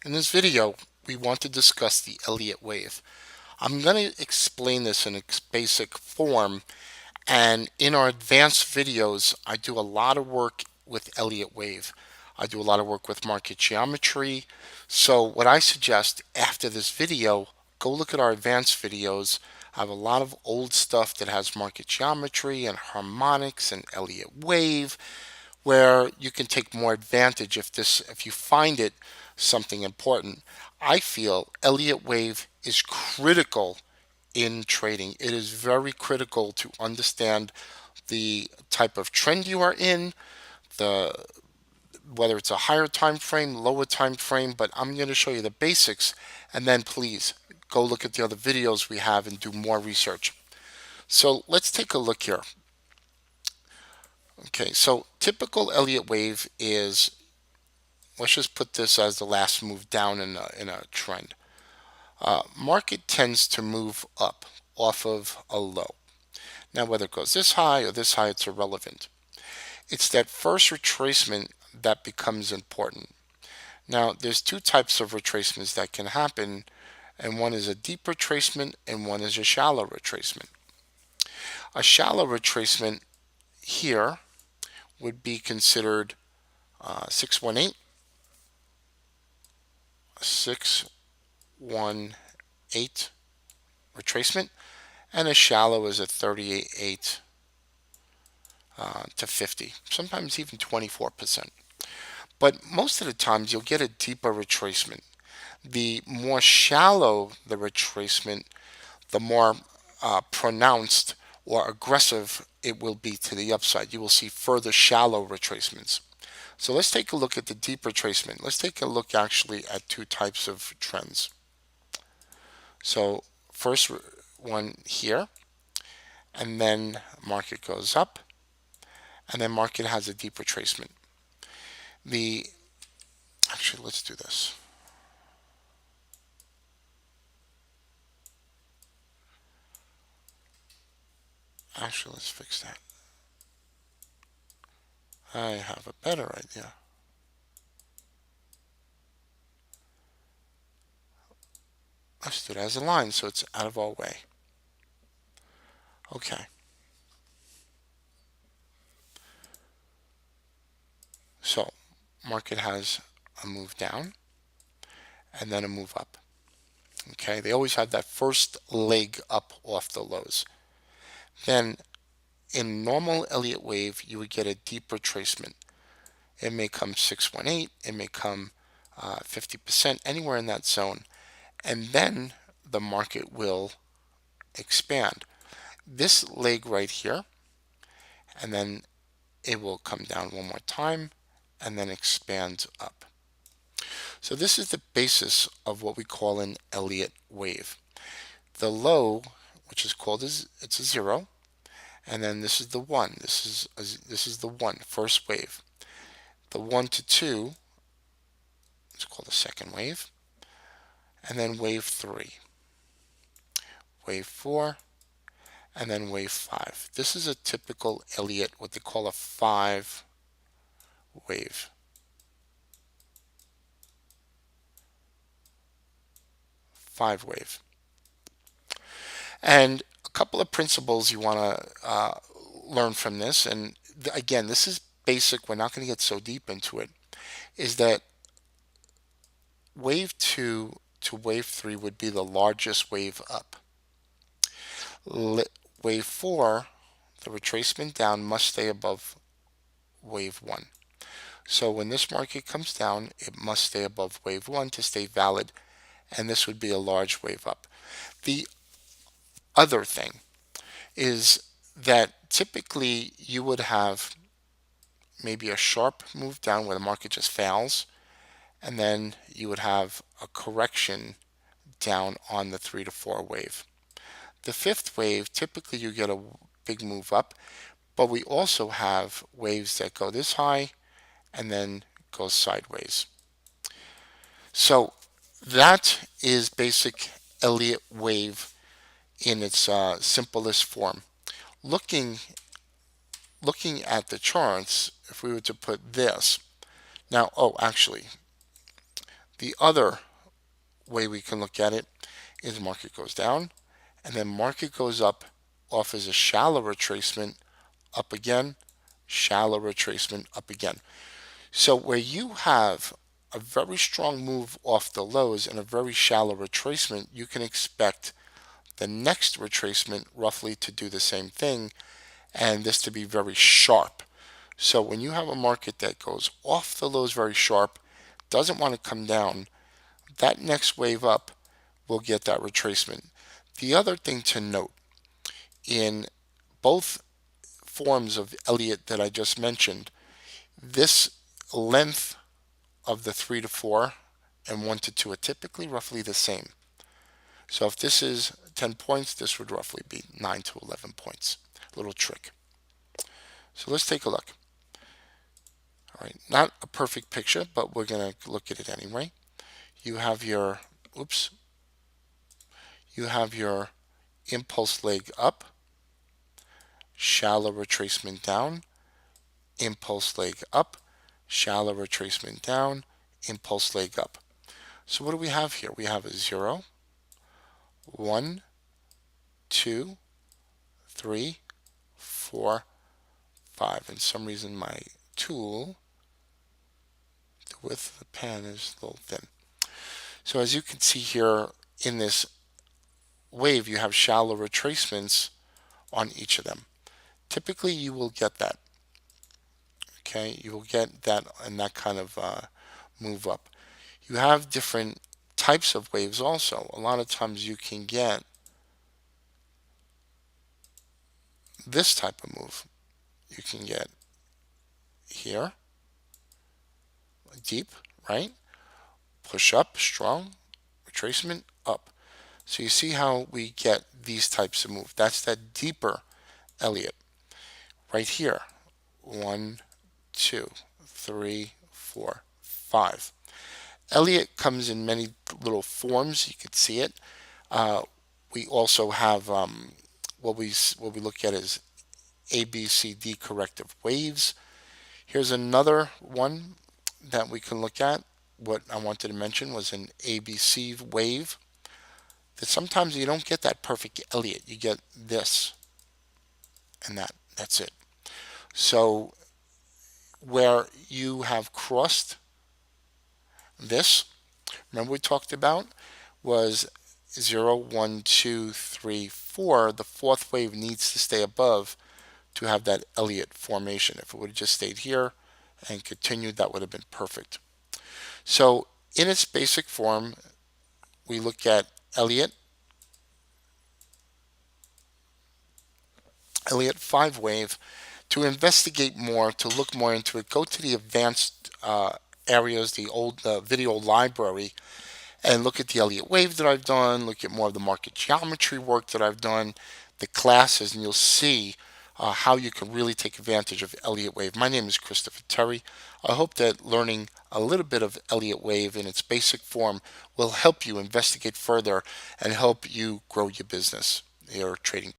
In this video, we want to discuss the Elliot wave. I'm going to explain this in its basic form, and in our advanced videos, I do a lot of work with Elliot wave. I do a lot of work with market geometry. So what I suggest after this video, go look at our advanced videos. I have a lot of old stuff that has market geometry and harmonics and Elliot wave, where you can take more advantage if you find it something important. I feel Elliott wave is critical in trading. It is very critical to understand the type of trend you are in, the whether it's a higher time frame, lower time frame, but I'm going to show you the basics, and then please go look at the other videos we have and do more research. So let's take a look here. Okay, so typical Elliott wave is, let's just put this as the last move down in a trend. Market tends to move up off of a low. Now, whether it goes this high or this high, it's irrelevant. It's that first retracement that becomes important. Now, there's two types of retracements that can happen, and one is a deep retracement and one is a shallow retracement. A shallow retracement here would be considered 618, 618 retracement, and a shallow is a 38.8 to 50, sometimes even 24%. But most of the times you'll get a deeper retracement. The more shallow the retracement, the more pronounced or aggressive it will be to the upside. You will see further shallow retracements. So let's take a look at the deep retracement. Let's take a look actually at two types of trends. So first one here, and then market goes up, and then market has a deep retracement. Actually, let's do this. Actually, let's fix that. I have a better idea. Let's do it as a line so it's out of our way. Okay. So, market has a move down and then a move up. Okay, they always have that first leg up off the lows. Then, in normal Elliott wave, you would get a deep retracement. It may come 618, it may come 50%, anywhere in that zone. And then the market will expand. This leg right here, and then it will come down one more time and then expand up. So this is the basis of what we call an Elliott wave. The low, which is called it's a zero, and then this is the one. This is the one, first wave. The 1 to 2 is called the second wave, and then wave 3, wave 4, and then wave 5. This is a typical Elliott, what they call a 5 wave. 5 wave. And a couple of principles you want to learn from this, and again, this is basic, we're not going to get so deep into it, is that wave 2 to wave 3 would be the largest wave up. Wave 4, the retracement down must stay above wave 1. So when this market comes down, it must stay above wave 1 to stay valid, and this would be a large wave up. The other thing is that typically you would have maybe a sharp move down where the market just fails, and then you would have a correction down on the 3 to 4 wave. The fifth wave, typically you get a big move up, but we also have waves that go this high and then go sideways. So that is basic Elliott wave in its simplest form. Looking at the charts, if we were to put this now, actually, The other way we can look at it is market goes down and then market goes up, offers a shallow retracement, up again, shallow retracement, up again. So where you have a very strong move off the lows and a very shallow retracement, you can expect the next retracement roughly to do the same thing and this to be very sharp. So when you have a market that goes off the lows very sharp, doesn't want to come down, that next wave up will get that retracement. The other thing to note in both forms of Elliott that I just mentioned, this length of the 3 to 4 and 1 to 2 are typically roughly the same. So if this is 10 points, this would roughly be 9 to 11 points. Little trick. So let's take a look. All right, not a perfect picture, but we're going to look at it anyway. You have your, you have your impulse leg up, shallow retracement down, impulse leg up, shallow retracement down, impulse leg up. So what do we have here? We have a 0, 1, 2, 3, 4, 5. And some reason my tool, the width of the pen is a little thin. So as you can see here in this wave, you have shallow retracements on each of them. Typically you will get that. Okay, you will get that and that kind of move up. You have different types of waves also. A lot of times you can get this type of move. You can get here, deep, right? Push up, strong, retracement, up. So you see how we get these types of move. That's that deeper Elliott. Right here, 1, 2, 3, 4, 5. Elliott comes in many little forms. You can see it. We also have what we look at as A, B, C, D corrective waves. Here's another one that we can look at. What I wanted to mention was an ABC wave. That sometimes you don't get that perfect Elliott. You get this and that. That's it. So where you have crossed this, remember we talked about was 0, 1, 2, 3, 4. The fourth wave needs to stay above to have that Elliott formation. If it would have just stayed here and continued, that would have been perfect. So in its basic form, we look at Elliott 5 wave. To investigate more, to look more into it, go to the advanced areas, the old video library, and look at the Elliott Wave that I've done, look at more of the market geometry work that I've done, the classes, and you'll see how you can really take advantage of Elliott Wave. My name is Christopher Terry. I hope that learning a little bit of Elliott Wave in its basic form will help you investigate further and help you grow your business, your trading